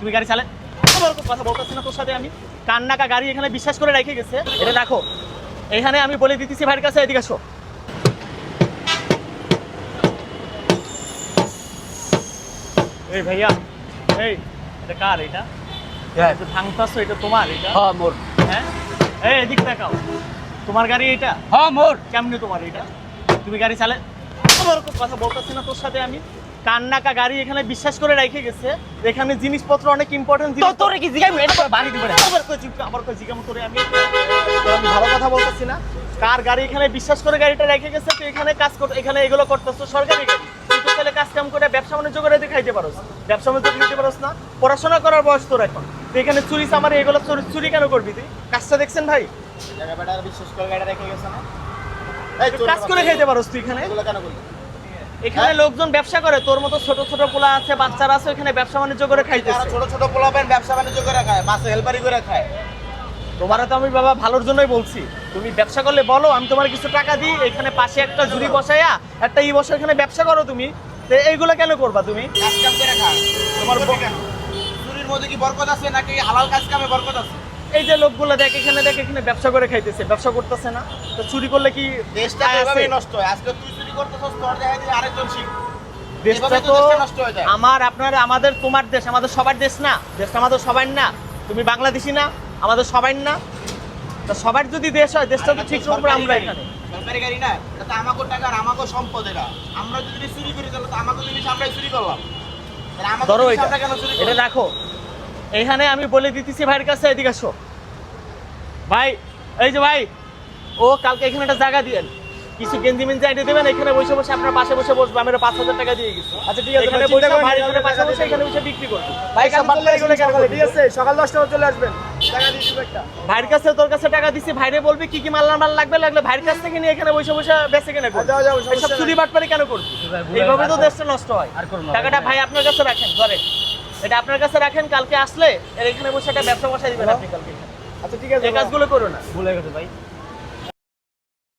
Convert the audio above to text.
তুমি গাড়ি চালে আমার কথা বলতেছি না তোর সাথে আমি কান্নাকা গাড়ি এখানে বিশ্বাস করে রেখে গেছে এটা দেখো এখানে আমি বলে দিতেছি ভাইয়ের কাছে এদিকে আসো এই ভাইয়া এই এটা কার এটা ভাঙতাছো এটা তোমার এটা হ্যাঁ মোর। হ্যাঁ এই এদিক দেখাও তোমার গাড়ি এটা হ্যাঁ মোর। কেমনে তোমার এটা তুমি গাড়ি চালে আমার কথা বলতেছি না তোর সাথে আমি কান্নাকা গাড়ি এখানে বিশ্বাস করে রেখে গেছে এখানে জিনিসপত্র অনেক ইম্পর্টেন্ট তো তোরে কি জিগাই এটা বাড়ি দিবে আবার কই জিজ্ঞাসা করে আমি ভালো কথা বলতেছি না কার গাড়ি এখানে বিশ্বাস করে গাড়িটা রেখে গেছে তো এখানে কাজ করতে এখানে এগুলো করতেছো সরকারি গাড়ি তুই তো তাহলে কাজ কাম করে ব্যবসা বাণিজ্য করে খাইতে পারোস ব্যবসা বাণিজ্য খাইতে পারোস না পড়াশোনা করার বয়স তোর এখন তুই এখানে চুরি আমার এগুলো চুরি কেন করবি তুই কাজটা দেখছেন ভাই বিশ্বাস করে গাড়ি রেখে গেছে না কাজ করে খাইতে পারোস তুই এখানে এগুলো কেন করলি? এখানে লোকজন ব্যবসা করে তোর মতো ছোট ছোট পোলা আছে বাচ্চারা আছে এখানে ব্যবসা বাণিজ্য করে খাইতেছে ছোট ছোট পোলাপেন ব্যবসা বাণিজ্য করে খায়, মাছে হেলপারি করে খায়। তোমার তো আমি বাবা ভালোর জন্যই বলছি তুমি ব্যবসা করলে বলো আমি তোমার কিছু টাকা দিই এখানে পাশে একটা ঝুড়ি বসাইয়া একটা বসে এখানে ব্যবসা করো তুমি তো এইগুলো কেন করবা তুমি কাজ কাম করে খায় তোমার কেন? চুরির মধ্যে কি বরকত আছে নাকি হালাল কাজ কামে বরকত আছে? এই যে লোকগুলো দেখ এখানে ব্যবসা করে খাইতেছে ব্যবসা করতেছে না তো চুরি করলে কি দেশটা আয় আছে? এভাবেই নষ্ট হয়। আজকে তুই চুরি করতেছস, তোর দেখা দিয়ে আরেকজন শিখ। দেশটা এভাবে তো তো দেশটা নষ্ট হয়ে যায়। আমার আপনার আমাদের তোমার দেশ আমাদের সবার দেশ না দেশটা আমাদের সবার না তুমি বাংলাদেশি না আমাদের সবার না তো সবার যদি দেশ হয় দেশটা তো ঠিক করবো আমরা এখানে সরকারি গাড়ি না, এটা তো আমাগো টাকা আর আমাগো সম্পদ এটা। আমরা যদি চুরি করি তাহলে তো আমাগো জিনিস আমরাই চুরি করলাম। তাহলে আমাগো ধরো জিনিস এটা আমরা কেন চুরি এটা করলাম? রাখো এইখানে আমি বলে দিতেছি ভাইয়ের কাছে এদিকে আসো ভাই এই যে ভাই ও কালকে এখানে একটা জায়গা দিয়েন কিছু গেঞ্জি মেঞ্জি আইডে দেবেন এখানে বসে বসে আপনার পাশে বসে বসবো আমি 5,000 টাকা দিয়ে গেছি আচ্ছা ঠিক আছে, এখানে ভাই, চিন্তা বসে করেন না, ভাই এখানে টাকা পাশে বসে দিয়ে এখানে বসে বিক্রি করবো ভাই কাল চলে আসবেন সকালে, ঠিক আছে? সকাল 10টা চলে আসবেন, টাকা দিয়ে দিব একটা। ভাইয়ের কাছে তোর কাছে টাকা দিছি ভাইরে বলবি কি কি মাল লাগবে ভাইয়ের কাছ থেকে নিয়ে এখানে বসে বসে বেঁচে কেনে করবি যাও, যাও, সমস্যা এইসব নাই। চুরি বাটপারি কেন করবি এইভাবে তো দেশটা নষ্ট হয় টাকাটা ভাই আপনার কাছে রাখেন ধরেন এটা আপনার কাছে রাখেন কালকে আসলে এর এখানে বসে একটা ব্যবসা বসাই দিবেন আপনি কালকে আচ্ছা ঠিক আছে, এই কাজগুলো করো না ভুলে গেছে ভাই।